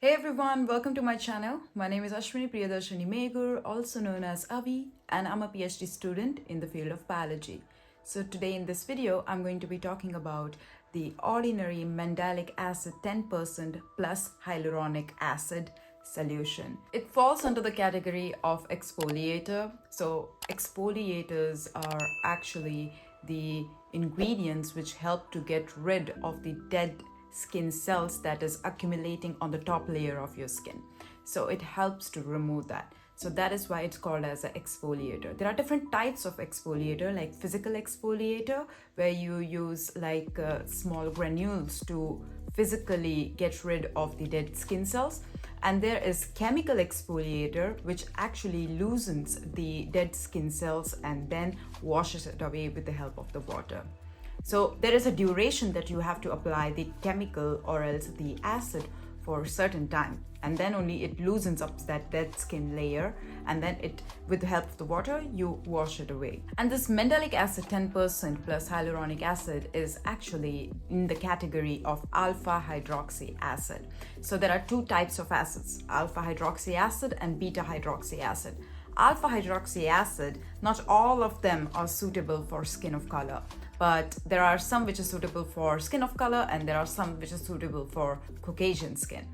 Hey everyone, welcome to my channel. My name is Ashwini Priyadarshini Meghur, also known as Avi, and I'm a PhD student in the field of biology. So today in this video, I'm going to be talking about the ordinary mandelic acid 10% plus hyaluronic acid solution. It falls under the category of exfoliator. So exfoliators are actually the ingredients which help to get rid of the dead skin cells that is accumulating on the top layer of your skin. So it helps to remove that. So that is why it's called as an exfoliator. There are different types of exfoliator, like physical exfoliator, where you use like small granules to physically get rid of the dead skin cells. And there is chemical exfoliator, which actually loosens the dead skin cells and then washes it away with the help of the water. So there is a duration that you have to apply the chemical or else the acid for a certain time, and then only it loosens up that dead skin layer, and then it, with the help of the water, you wash it away. And this mandelic acid 10% plus hyaluronic acid is actually in the category of alpha hydroxy acid. So there are two types of acids, alpha hydroxy acid and beta hydroxy acid. Alpha hydroxy acid, not all of them are suitable for skin of color, but there are some which are suitable for skin of color and there are some which are suitable for Caucasian skin.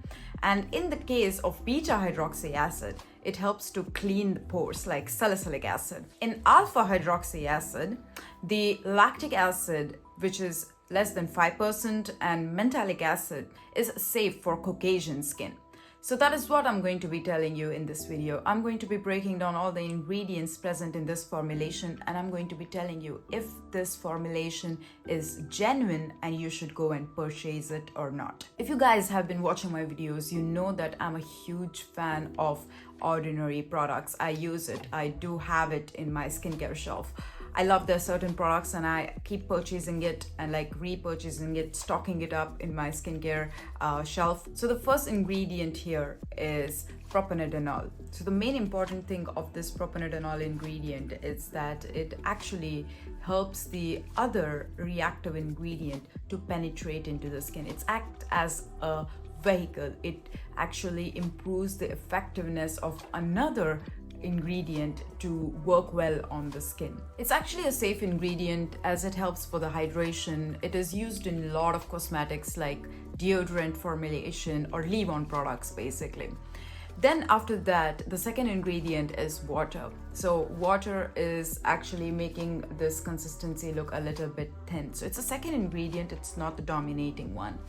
And in the case of beta hydroxy acid, it helps to clean the pores like salicylic acid. In alpha hydroxy acid, the lactic acid, which is less than 5%, and mentalic acid is safe for Caucasian skin. So that is what I'm going to be telling you in this video. I'm going to be breaking down all the ingredients present in this formulation, and I'm going to be telling you if this formulation is genuine and you should go and purchase it or not. If you guys have been watching my videos, you know that I'm a huge fan of ordinary products. I use it. I do have it in my skincare shelf. I love their certain products and I keep purchasing it and like repurchasing it, stocking it up in my skincare shelf. So the first ingredient here is propanediol. So the main important thing of this propanediol ingredient is that it actually helps the other reactive ingredient to penetrate into the skin. It's act as a vehicle. It actually improves the effectiveness of another ingredient to work well on the skin. It's actually a safe ingredient as it helps for the hydration. It is used in a lot of cosmetics like deodorant formulation or leave-on products basically. Then after that, the second ingredient is water. So water is actually making this consistency look a little bit thin. So it's a second ingredient, it's not the dominating one.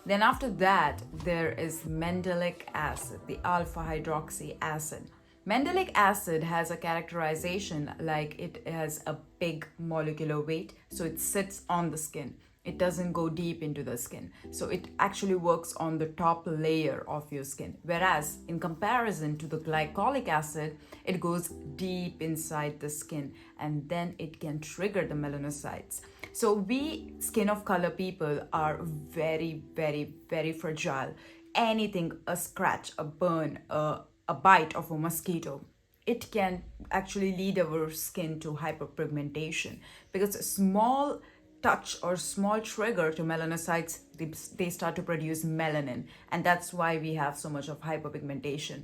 Then after that, there is mandelic acid, the alpha hydroxy acid. Mandelic acid has a characterization like it has a big molecular weight, so it sits on the skin. It doesn't go deep into the skin. So it actually works on the top layer of your skin. Whereas in comparison to the glycolic acid, it goes deep inside the skin and then it can trigger the melanocytes. So we skin of color people are very, very, very fragile. Anything, a scratch, a burn, a bite of a mosquito, it can actually lead our skin to hyperpigmentation because a small touch or small trigger to melanocytes, they start to produce melanin, and that's why we have so much of hyperpigmentation.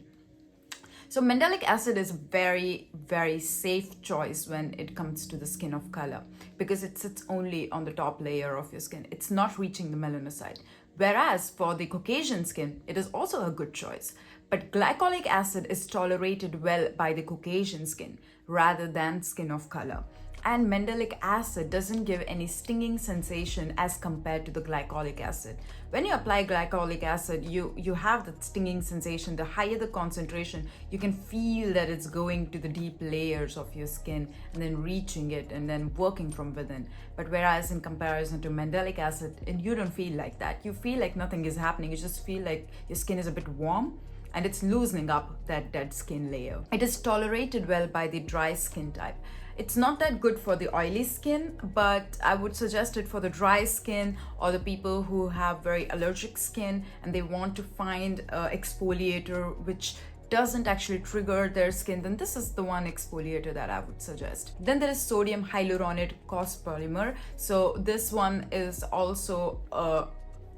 So mandelic acid is a very, very safe choice when it comes to the skin of color because it sits only on the top layer of your skin. It's not reaching the melanocyte. Whereas for the Caucasian skin, it is also a good choice. But glycolic acid is tolerated well by the Caucasian skin rather than skin of color. And mandelic acid doesn't give any stinging sensation as compared to the glycolic acid. When you apply glycolic acid, you have that stinging sensation. The higher the concentration, you can feel that it's going to the deep layers of your skin and then reaching it and then working from within. But whereas in comparison to mandelic acid, and you don't feel like that. You feel like nothing is happening. You just feel like your skin is a bit warm and it's loosening up that dead skin layer. It is tolerated well by the dry skin type. It's not that good for the oily skin, but I would suggest it for the dry skin or the people who have very allergic skin and they want to find an exfoliator which doesn't actually trigger their skin, then this is the one exfoliator that I would suggest. Then there is sodium hyaluronate cospolymer. So this one is also a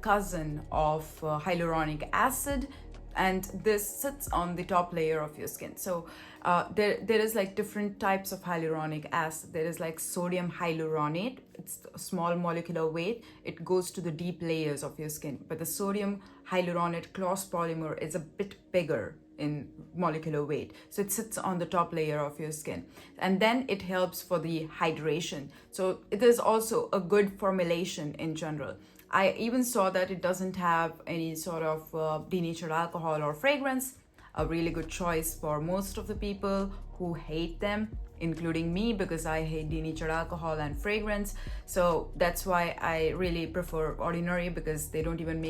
cousin of hyaluronic acid, and this sits on the top layer of your skin. So there is like different types of hyaluronic acid. There is like sodium hyaluronate. It's a small molecular weight. It goes to the deep layers of your skin, but the sodium hyaluronate cloth polymer is a bit bigger in molecular weight, so it sits on the top layer of your skin, and then it helps for the hydration. So it is also a good formulation in general. I even saw that it doesn't have any sort of denatured alcohol or fragrance. A really good choice for most of the people who hate them, including me, because I hate denatured alcohol and fragrance. So that's why I really prefer Ordinary, because they don't even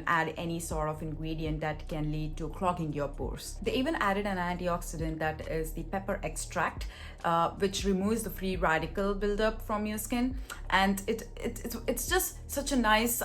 add any sort of ingredient that can lead to clogging your pores. They even added an antioxidant, that is the pepper extract, which removes the free radical buildup from your skin, and it's just such a nice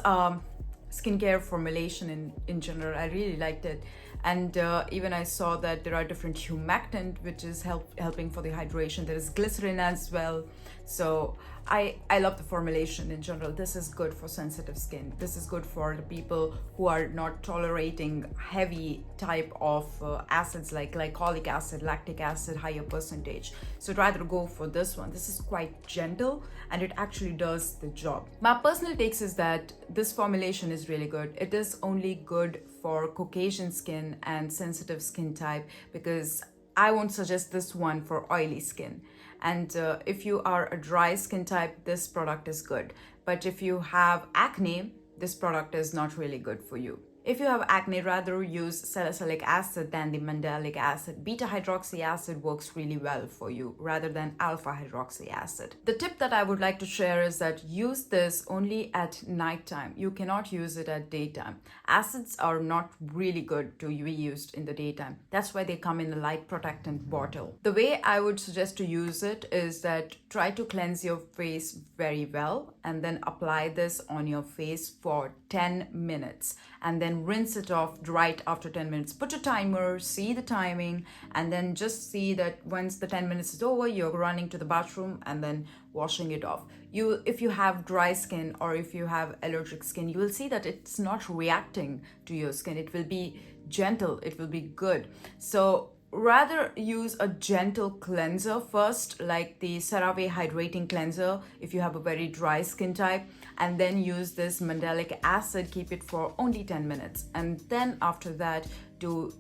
skincare formulation in general. I really liked it. And even I saw that there are different humectant, which is helping for the hydration. There is glycerin as well. So I love the formulation in general. This is good for sensitive skin. This is good for the people who are not tolerating heavy type of acids like glycolic acid, lactic acid, higher percentage. So I'd rather go for this one. This is quite gentle and it actually does the job. My personal takes is that this formulation is really good. It is only good for Caucasian skin and sensitive skin type, because I won't suggest this one for oily skin. And if you are a dry skin type, this product is good. But if you have acne, this product is not really good for you. If you have acne, rather use salicylic acid than the mandelic acid. Beta hydroxy acid works really well for you rather than alpha hydroxy acid. The tip that I would like to share is that use this only at nighttime. You cannot use it at daytime. Acids are not really good to be used in the daytime. That's why they come in a light protectant bottle. The way I would suggest to use it is that try to cleanse your face very well and then apply this on your face for 10 minutes and then rinse it off right after 10 minutes. Put a timer, see the timing, and then just see that once the 10 minutes is over, you're running to the bathroom and then washing it off. If you have dry skin or if you have allergic skin, you will see that it's not reacting to your skin. It will be gentle, it will be good. So rather use a gentle cleanser first, like the CeraVe hydrating cleanser if you have a very dry skin type, and then use this mandelic acid. Keep it for only 10 minutes, and then after that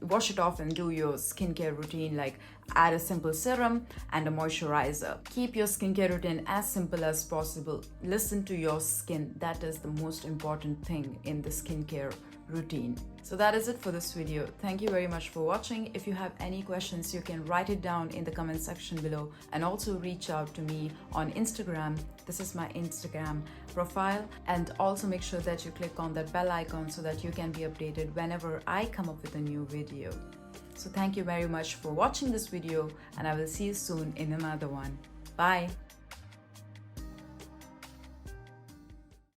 wash it off and do your skincare routine, like add a simple serum and a moisturizer. Keep your skincare routine as simple as possible. Listen to your skin. That is the most important thing in the skincare routine. So that is it for this video. Thank you very much for watching. If you have any questions, you can write it down in the comment section below, and also reach out to me on Instagram. This is my Instagram profile, and also make sure that you click on that bell icon so that you can be updated whenever I come up with a new video. So thank you very much for watching this video, and I will see you soon in another one. Bye.